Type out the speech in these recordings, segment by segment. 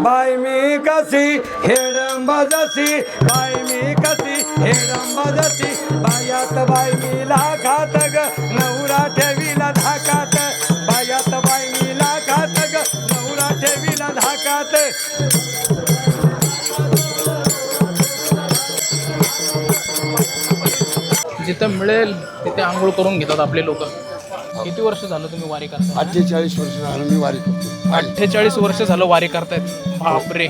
बाई मी कशी हेडंब जशी बाई मी कशी हेडंब जशी बायात बाई मी लाखात ग नवरा ठेवीला धाकात बायात बाई मी लाखात ग नवरा ठेवीला धाकात जिथं मिळेल तिथे आंघोळ करून घेतात आपले लोक. किती वर्ष झालं तुम्ही वारी करता? 48 वर्ष झालं मी वारी करतो. 48 वर्ष झालं वारी करतायत. बापरे,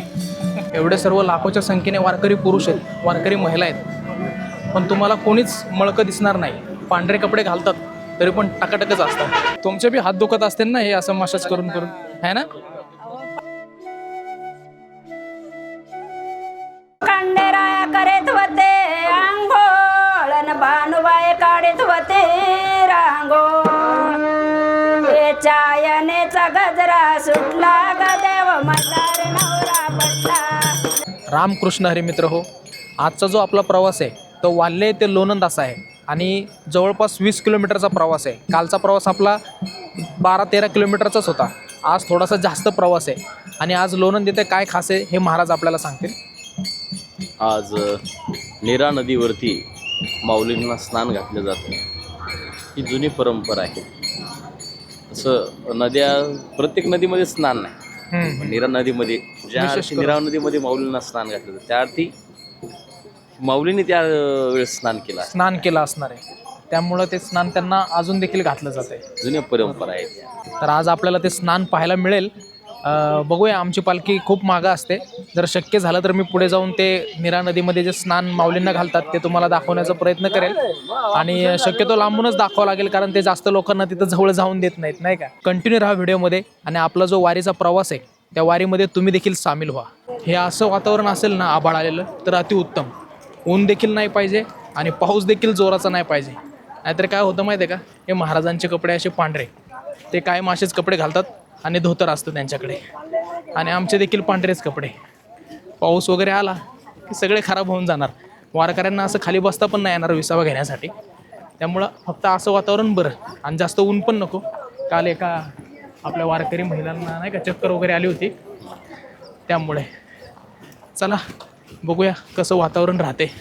एवढे सर्व लाखोच्या संख्येने वारकरी पुरुष आहेत, वारकरी महिला आहेत, पण तुम्हाला कोणीच मळकं दिसणार नाही. पांढरे कपडे घालतात तरी पण टकाटकच असतात. तुमचे बी हात दुखत असतील ना हे असं मसाज करून करून, है ना? खंडेराया करीत होते आंघोळ न भानुबाई काढीत होते रांगोळ. चायनेचा गजरा सुटला ग देव मल्हार नवरा पटला. रामकृष्ण हरी मित्र हो, आजचा जो आपला प्रवास आहे तो वाल्हे ते लोणंद असा आहे आणि जवळपास 20 किलोमीटरचा प्रवास आहे. कालचा प्रवास आपला 12-13 किलोमीटरचाच होता. आज थोडासा जास्त प्रवास आहे आणि आज लोणंद येथे काय खास आहे हे महाराज आपल्याला सांगतील. आज नीरा नदीवरती माऊलींना स्नान घातलं जातं. ही जुनी परंपरा आहे. असं नद्या प्रत्येक नदीमध्ये स्नान नाही, पण नीरा नदीमध्ये ज्या अर्थी नीरा नदीमध्ये माऊलींना स्नान घातलं जातं त्या अर्थी माऊलींनी त्या वेळेस स्नान केलं असणार आहे. त्यामुळं ते स्नान त्यांना अजून देखील घातलं जातं आहे. जुन्या परंपरा आहेत. तर आज आपल्याला ते स्नान पाहायला मिळेल. बघूया, आमची पालखी खूप मागं असते. जर शक्य झालं तर मी पुढे जाऊन ते नीरा नदीमध्ये जे स्नान माऊलींना घालतात ते तुम्हाला दाखवण्याचा प्रयत्न करेल आणि शक्यतो लांबूनच दाखवावं लागेल, कारण ते जास्त लोकांना तिथं जवळ जाऊन देत नाहीत, नाही का? कंटिन्यू राहा व्हिडिओमध्ये आणि आपला जो वारीचा प्रवास आहे त्या वारीमध्ये तुम्ही देखील सामील व्हा. हे असं वातावरण असेल ना आभाळ आलेलं तर अतिउत्तम. ऊन देखील नाही पाहिजे आणि पाऊस देखील जोराचा नाही पाहिजे. नाहीतर काय होतं माहिती आहे का, हे महाराजांचे कपडे असे पांढरे, ते कायम असेच कपडे घालतात आणि धोतर असतं त्यांच्याकडे, आणि आमचे देखील पांढरेच कपडे. पाऊस वगैरे आला की सगळे खराब होऊन जाणार. वारकऱ्यांना असं खाली बसता पण नाही येणार विसावा घेण्यासाठी. त्यामुळं फक्त असं वातावरण बरं आणि जास्त ऊन पण नको. काल एका आपल्या वारकरी महिलांना नाही का चक्कर वगैरे आली होती, त्यामुळे चला बघूया कसं वातावरण राहते.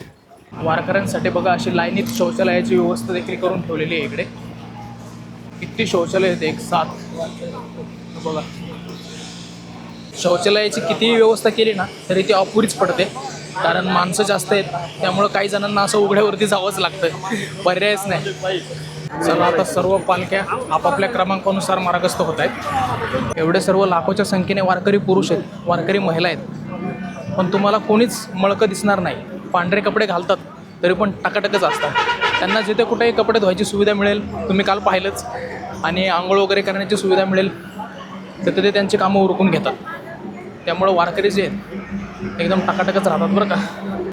वारकऱ्यांसाठी बघा अशी लाईनीत शौचालयाची व्यवस्था देखील करून ठेवलेली आहे इकडे. किती शौचालय आहेत एक साथ बघा. शौचालयाची कितीही व्यवस्था केली ना तरी ती अपुरीच पडते, कारण माणसं जास्त आहेत. त्यामुळं काही जणांना असं उघड्यावरती जावंच लागतं, पर्यायच नाही. चला आता सर्व पालख्या आपापल्या क्रमांकानुसार मार्गस्थ होत आहेत. एवढे सर्व लाखोच्या संख्येने वारकरी पुरुष आहेत, वारकरी महिला आहेत, पण तुम्हाला कोणीच मळकं दिसणार नाही. पांढरे कपडे घालतात तरी पण टकाटकच असतात. त्यांना जिथे कुठेही कपडे धुवायची सुविधा मिळेल, तुम्ही काल पाहिलंच, आणि आंघोळ वगैरे करण्याची सुविधा मिळेल तर ते त्यांची कामं उरकून घेतात. त्यामुळं वारकरी जे आहेत एकदम टकाटकच राहतात बरं का.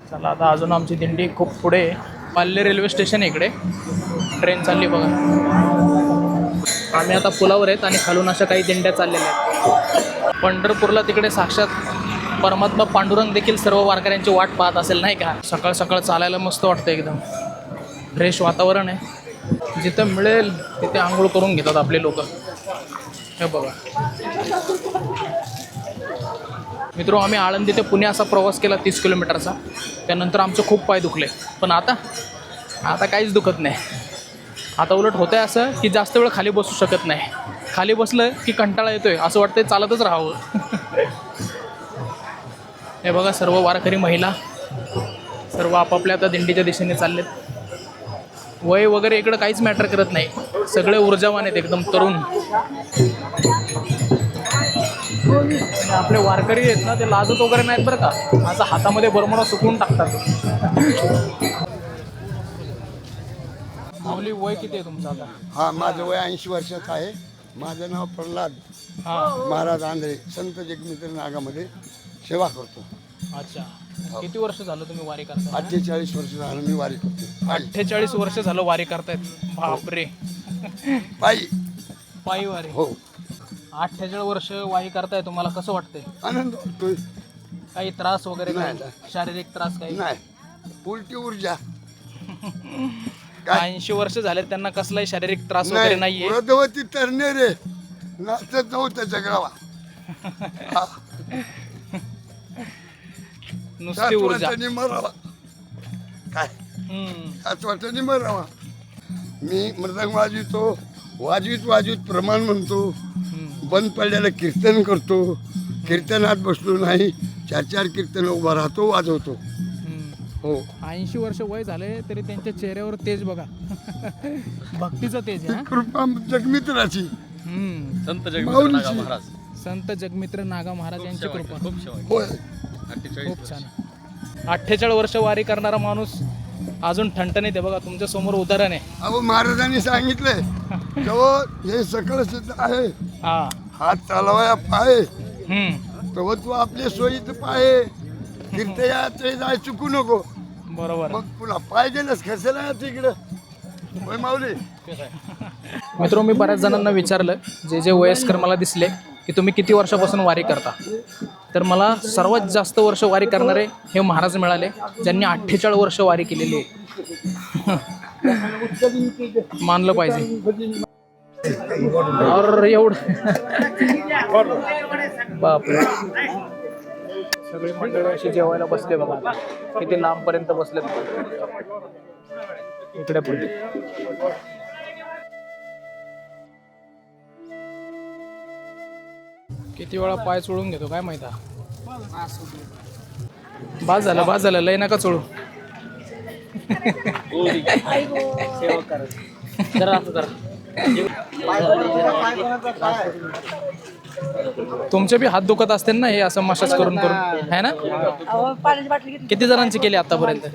चला आता अजून आमची दिंडी खूप पुढे. पाल्ले रेल्वे स्टेशन इकडे ट्रेन चालली बघा. आम्ही आता पुलावर आहेत आणि खालून अशा काही दिंड्या चाललेल्या आहेत. पंढरपूरला तिकडे साक्षात परमात्मा पांडुरंग देखील सर्व वारकऱ्यांची वाट पाहत असेल, नाही का? सकाळ सकाळ चालायला मस्त वाटतं, एकदम फ्रेश वातावरण आहे. जिथं मिळेल तिथे आंघोळ करून घेतात आपले लोक. हे बघा मित्रो, आम्ही आळंदी ते पुणे असा प्रवास केला 30 किलोमीटरचा. त्यानंतर आमचे खूप पाय दुखले, पण आता काहीच दुखत नाही. आता उलट होतं आहे असं की जास्त वेळ खाली बसू शकत नाही. खाली बसलं की कंटाळा येतोय, असं वाटतंय चालतच राहावं. हे बघा सर्व वारकरी महिला सर्व आपापल्या आता दिंडीच्या दिशेने चाललेत. वय वगैरे इकडं काहीच मॅटर करत नाही, सगळे ऊर्जावान आहेत, एकदम तरुण. आपले वारकरी आहेत ना ते लाजत वगैरे नाहीत बरं का, असं हातामध्ये बरमणा सुकवून टाकतात. माऊली वय किती आहे तुमचं आता? हा, माझं वय 80 वर्षाचं आहे. माझं नाव प्रल्हाद महाराज आंधळे, संत जगमित्र नागामध्ये सेवा करतो. अच्छा, किती वर्ष झालं तुम्ही वारी करता? 48 वर्ष झालं मी वारी करतो. 48 वर्ष झालं वारी करतायत. बापरे, पायी वारी. हो, 48 वर्ष वारी करताय. तुम्हाला कसं वाटतंय? आनंद वाटतोय. काही त्रास वगैरे नाही? शारीरिक त्रास काही नाही, उलटी ऊर्जा. 80 वर्ष झाले त्यांना कसलाही शारीरिक त्रास वगैरे नाहीये. व्रतवती तरणे रे नाचत नव्हतं जगरावा. नुसती ऊर्जा. वाटाने मरावा काय हम्म. 7 वाटाने मरावा. मी मृदंग वाजवीत प्रमाण म्हणतो. बंद पडलेलं कीर्तन करतो. कीर्तनात बसलो नाही 4 कीर्तन उभा राहतो वाजवतो. हो 80 वर्ष वय झाले तरी त्यांच्या चेहऱ्यावर तेज बघा. भक्तीचं तेज आहे, हा? कृपा जगमित्राची. हम्म. संत जगमित्र माऊलीची. नागा महाराज संत जगमित्र नागा महाराज यांची कृपा. खूप शेवा होय 48 खूप छान. 48 वर्ष वारी करणारा माणूस अजून ठणठणीत आहे बघा. तुमच्या समोर उदाहरण आहे. अहो महाराजांनी सांगितलंय तेव्हा हे सकळ सिद्ध आहे. हा. हात चालवाया पाय हम्म. तेव्हा तू आपले सोयीत पाय तीर्थयात्रे जाय चुकू नको. बरोबर. मग पुन्हा पाय गेलंस खसेला तिकडं. होय माऊली. मित्र, मी बऱ्याच जणांना विचारलं, जे वयस्कर मला दिसले, की तुम्ही किती वर्षापासून वारी करता. तर मला सर्वात जास्त वर्ष वारी करणारे हे महाराज मिळाले, ज्यांनी 48 वर्ष वारी केलेली आहे. मानलं पाहिजे. और एवढं बापरे. सगळी मंडळी अशी जेवायला बसले बघा. आता किती लांबपर्यंत बसले इकडे पुढे. किती वेळा पाय चोळून घेतो काय माहिती. बाज झालं लय नका चोळू. तुमचे बी हात दुखत असतील ना हे असं मसाज करून है ना. किती जणांची केली आतापर्यंत.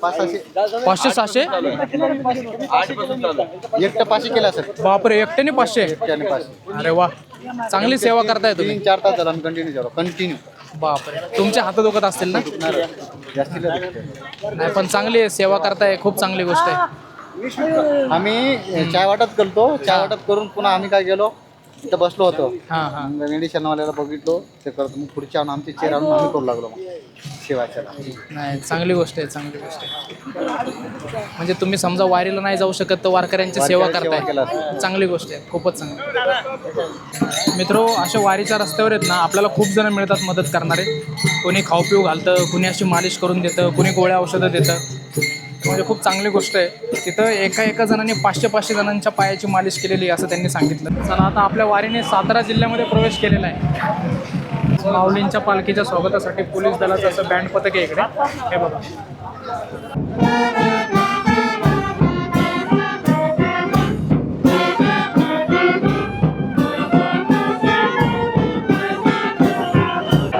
500-600. एकटं 500 केला सर. बापरे, एकट्याने 500. अरे वा, चांगली सेवा करताय तुम्ही. 3-4 तास झाला कंटिन्यू. बापरे, तुमचे हात दुखत असतील ना. जास्ती नाही पण चांगली सेवा करताय, खूप चांगली गोष्ट आहे. आम्ही चाय वाटप करतो. चाय वाटप करून पुन्हा आम्ही काय गेलो इथं बसलो होतो. हां. मेडिशनवाल्याला बघितलो ते करतो. मग पुढच्या आमचे चेअर आणून आम्ही करू लागलो मग सेवाच्या. नाही, चांगली गोष्ट आहे, चांगली गोष्ट आहे. म्हणजे तुम्ही समजा वारीला नाही जाऊ शकत तर वारकऱ्यांची सेवा करताय, चांगली गोष्ट आहे, खूपच चांगली. मित्रो, अशा वारीच्या रस्त्यावर आहेत ना आपल्याला खूप जण मिळतात मदत करणारे. कोणी खाऊ पिऊ घालतं, कोणी अशी मालिश करून देतं, कोणी गोळ्या औषधं देतं. म्हणजे खूप चांगली गोष्ट आहे. तिथं एका जणांनी 500 जणांच्या पायाची मालिश केलेली असं त्यांनी सांगितलं. चला, आता आपल्या वारीने सातारा जिल्ह्यामध्ये प्रवेश केलेला आहे. माऊलींच्या पालखीच्या स्वागतासाठी पोलीस दलाचं असं बँड पथक आहे इकडे, हे बघा.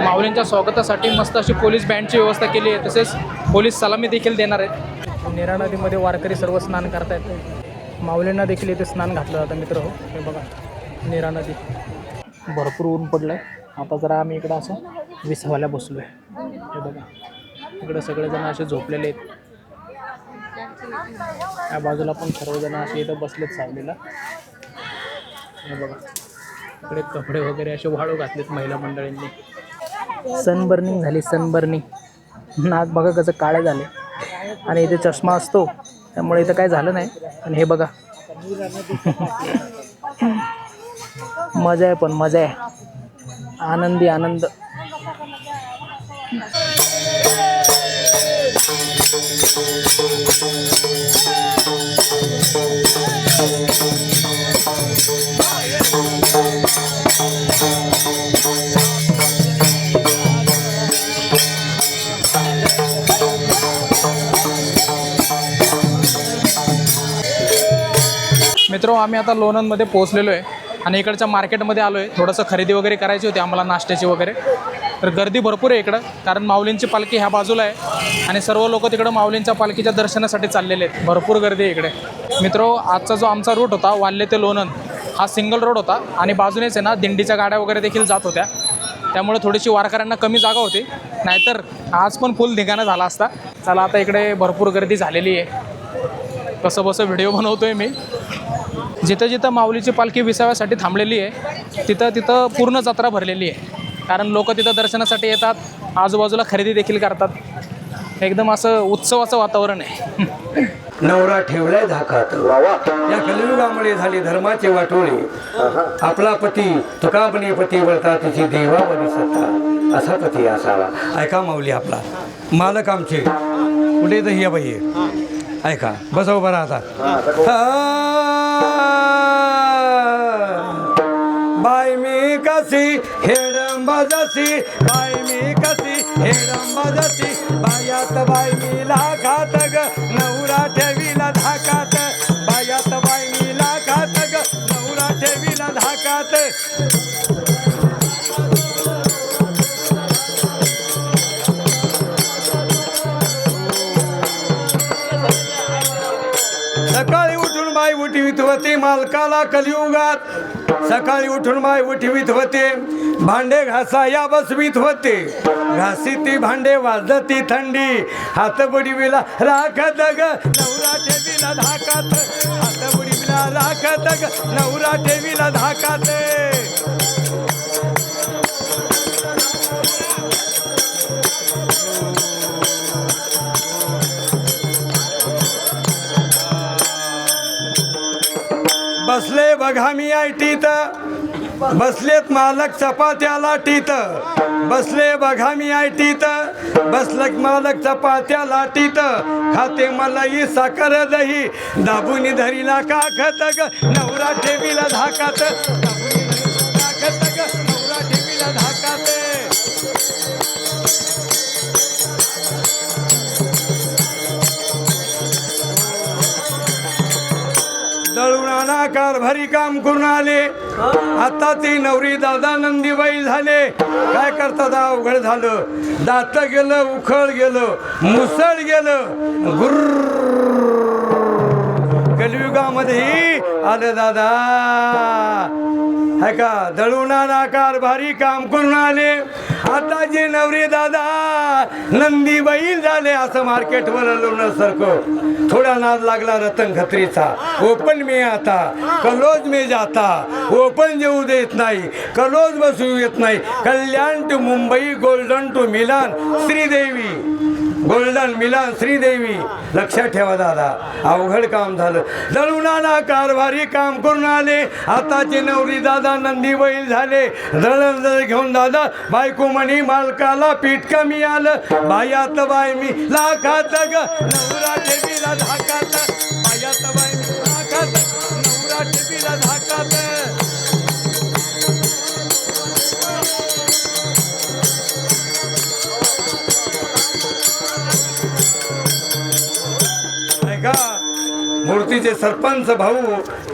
माऊलींच्या स्वागतासाठी मस्त अशी पोलीस बँडची व्यवस्था केली आहे. तसेच पोलीस सलामी देखील देणार आहेत. नीरा नदीमध्ये वारकरी सर्व स्नान करतायत. माऊलींना देखील इथे स्नान घातलं जातं. मित्र हो, हे बघा नीरा नदी. भरपूर ऊन पडलं आहे. आता जरा आम्ही इकडं असं विसावायला बसलो आहे. हे बघा इकडं सगळेजण असे झोपलेले आहेत. या बाजूला पण सर्वजण असे इथं बसलेत सावलीला. हे बघा इकडे कपडे वगैरे असे वाळू घातलेत महिला मंडळींनी. सनबर्निंग झाली, सनबर्निंग. नाक बघा कसं काळे झाले. आणि इथे चष्मा असतो त्यामुळे इथं काय झालं नाही. आणि हे बघा मजा आहे, पण मजा आहे, आनंदी आनंद. मित्रो, आम्ही आता लोणंदमध्ये पोहोचलेलो आहे आणि इकडच्या मार्केटमध्ये आलो आहे. थोडंसं खरेदी वगैरे करायची होती आम्हाला, नाश्त्याची वगैरे. तर गर्दी भरपूर आहे इकडं, कारण माऊलींची पालखी ह्या बाजूला आहे आणि सर्व लोक तिकडं माऊलींच्या पालखीच्या दर्शनासाठी चाललेले आहेत. भरपूर गर्दी आहे इकडे. मित्रो, आजचा जो आमचा रूट होता वाल्हे ते लोणंद हा सिंगल रोड होता आणि बाजूनेच आहे ना दिंडीच्या गाड्या वगैरे देखील जात होत्या. त्यामुळे थोडीशी वारकऱ्यांना कमी जागा होती, नाहीतर आज पण फुल धिंगाणा झाला असता. चला, आता इकडे भरपूर गर्दी झालेली आहे. कसं बसं व्हिडिओ बनवतोय मी. जिथं जिथं माऊलीची पालखी विसाव्यासाठी थांबलेली आहे तिथं पूर्ण जत्रा भरलेली आहे. कारण लोक तिथं दर्शनासाठी येतात, आजूबाजूला खरेदी देखील करतात. एकदम असं उत्सवाचं वातावरण आहे. नवरा ठेवलाय धाकात, या कलियुगामुळे झाली धर्माचे वाटोळे. आपला पती तुका म्हणे पती वळता तुझी देवावरी सत्ता. असा पती असावा. ऐका माऊली आपला मालक आमचे कुठे तर या बाई ऐका बसा उभा राहता. बाय मी कशी हेडंबा जशी बाय मी कशी हेडंबा जशी बायात बाय मी लाखात ग नवरा ठेवीला धाकात बायात बाय मी लाखात ग नवरा ठेवीला धाकात. सकाळी उठून बाई उठवीत होती मालकाला कलियुगात. सकाळी उठून बाई उठवीत होते भांडे घासाया बसवीत होते. घासी ती भांडे वाजती थंडी हात बुडविला राखत ग नवरा ठेवीला धाकात. हात बुडविला राखत ग नवरा ठेवीला धाकात. बसले बघा मी आयटीत बसलेत मालक चपात्या लाटीत. बसले बघा मी आयटीत बसलक मालक चपात्या लाटीत. खाते मलाई साखर दही दाबून धरीला काखत ग नवरा ठेवीला धाकात. दाबून धरीला काखत ग नवरा ठेवीला धाकात. दळूनाना कारभारी काम करून आले. आता ती नवरी दादा नंदीबाई झाले. काय करतात अवघड झालं. दात गेलं उखळ गेलं मुसळ गेलं गुर्र. कलियुगामध्ये आलं दादा है का. दळूनाना कारभारी काम करून आले. आता जे नवरे दादा नंदी बैल झाले. असं मार्केटवर लोण्यासारखं थोडा नाद लागला रतन खत्रीचा. ओपन मी आता कलोज में जाता ओपन जेऊ देत नाही कलोज बसू येत नाही. Kalyan to Mumbai golden to Milan Sridevi golden Milan Sridevi. लक्षात ठेवा दादा अवघड काम झालं. दळूनाना कारभारी काम करून आले. आताचे नवरी दादा नंदी बैल झाले. दळण घेऊन दादा बायको म्हणी मालकाला पीठ कमी आलं. बायात बाय मी लाखात ग नवरा ठेवीला धाकात. बायात बाय मी लाखात नवरा ठेवीला धाकात. मूर्तीचे सरपंच भाऊ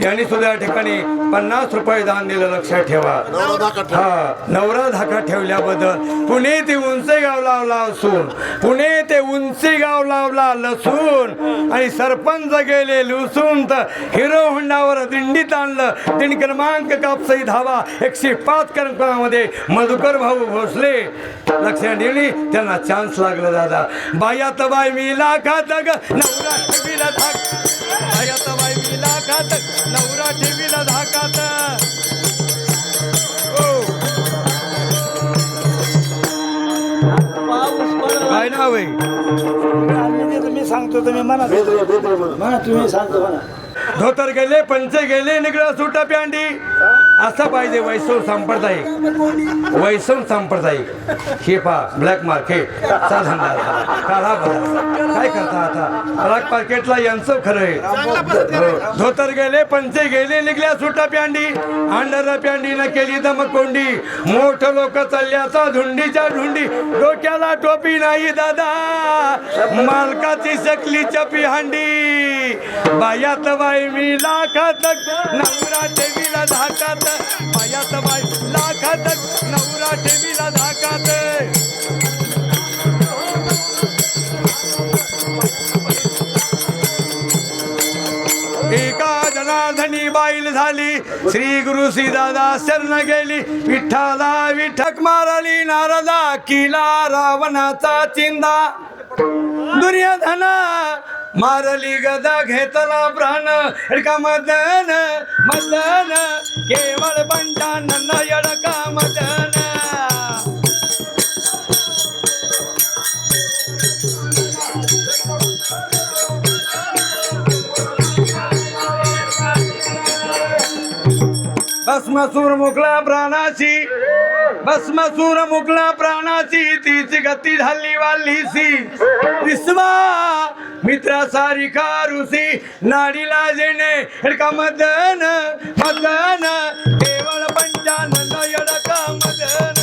यांनी सुद्धा या ठिकाणी 50 रुपये दान दिलं. लक्षात ठेवा. हा नवरा धाका ठेवल्याबद्दल. पुणे ते उंचे गाव लावला असून पुणे ते उंची गाव लावला लसून आणि सरपंच गेले लुसून तर हिरो होंडावर दिंडीत आणलं. दिंडी क्रमांक कापसई धावा 105 क्रमांकामध्ये मधुकर भाऊ भोसले. लक्षात दिली त्यांना चान्स लागला दादा. बायात बाय मी लाखात ग नवरा ठेवीला धाक. बायात बाय मी लाखात नवरा ठेवीला धाकात. काय नाव आहे. मी सांगतो तुम्ही म्हणा तुम्ही सांगतो म्हणा. धोतर गेले पंचे गेले निगळं सुटा प्यांडी. असं पाहिजे वैष्णव सांप्रदायिक. वैष्णव सांप्रदायिक हे पा ब्लॅक मार्केट चा धंदा काळा बाजार. काय करता आता ब्लॅक मार्केटला यांचं खरं आहे. धोतर गेले पंचे गेले निघल्या सुटा प्यांडी. अंडर प्यांडीनं केली दमकोंडी. मोठ लोक चालल्याचा झुंडीच्या झुंडी. डोक्याला टोपी नाही दादा मालकाची शकली चपी हांडी. बायात बाई मी लाखात नवरा ठेवीला धाकात. बायात बाई लाखात नवरा ठेवीला धाकात. एका जनार्दनी बाईल झाली. श्री गुरु श्री दादा शरण गेली. विठ्ठला विठक मारली नारदा. किला रावणाचा चिंदा. दुर्योधना मारली गदा घेतला प्राण. एडका मदन मदन केवळ पंचानन एडका मदन. भस्मसूर मोकळा प्राणाची. भस्मसूर मुकला प्राणाची तीच गती झाली वालीसी विश्वा मित्रा सारिका ऋषी नाडीला जेणे हेडका मदन मदन केवळ पंचानंद यडका मदन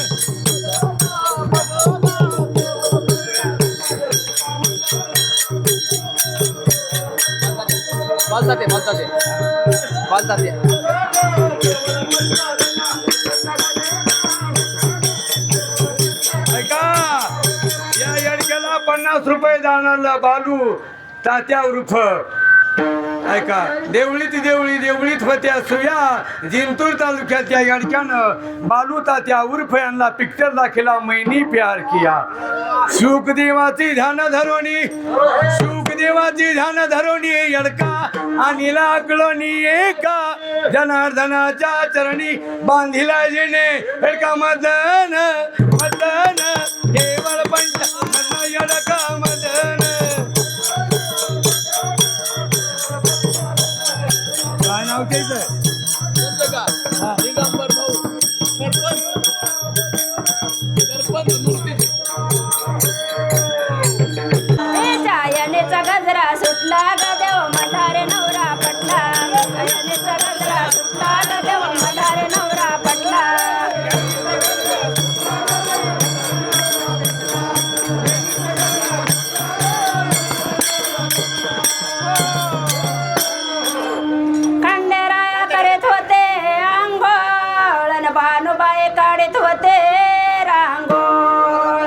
ऐका या यडक्याला 50 रुपये जाणार बालू तात्या उर्फ ऐका देवळीत होत्या सुया जिंतूर तालुक्यात या यडक्यानं बालू तात्या उर्फ यांना पिक्चर दाखिला मैनी प्यार किया सुखदेवाची ध्यान धरोणी यडका आणि लागलोनी एका जनार्दनाच्या चरणी बांधिला जेणे यडका मदन मदन केवळ पंचानन यडका मदन काय नाव घ्यायचं जायनेचा गजरा सुटला ग देव मधारे नवरा पटला जायनेचा गजरा सुटला ग देव मधारे नवरा पटला खंडेराया करीत होते आंघोळ न भानुबाई काढीत होते रांगोळ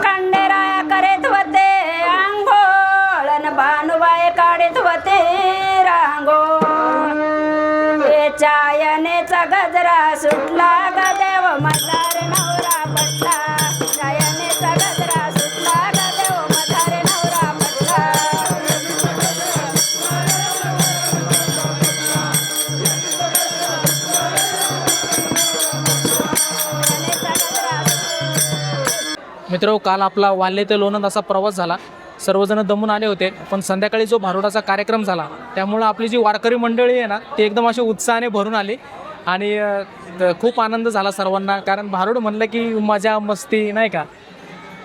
खंडेराया करीत होते आंघोळ न भानुबाई काढीत होते रांगोळ हे चायनेचा गजरा सुटला ग देव मधारे नवरा पटला चायनेचा गजरा सुटला ग देव मधारे नवरा पटला मित्र काल आपला वाल्हे ते लोणंद असा प्रवास झाला. सर्वजण दमून आले होते, पण संध्याकाळी जो भारुडाचा कार्यक्रम झाला त्यामुळं आपली जी वारकरी मंडळी आहे ना ती एकदम अशी उत्साहाने भरून आली आणि खूप आनंद झाला सर्वांना. कारण भारुड म्हणलं की मजा मस्ती नाही का.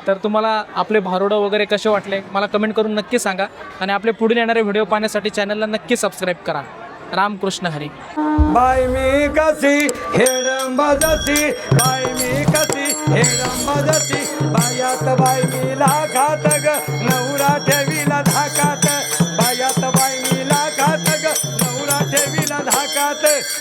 तर तुम्हाला आपले भारुडं वगैरे कसे वाटले मला कमेंट करून नक्की सांगा आणि आपले पुढील येणारे व्हिडिओ पाहण्यासाठी चॅनलला नक्की सबस्क्राईब करा. रामकृष्ण हरी. बाय मी कशी हेडंबा जशी बाय मी कशी हेडंबा जशी बायात बाय मी लाखा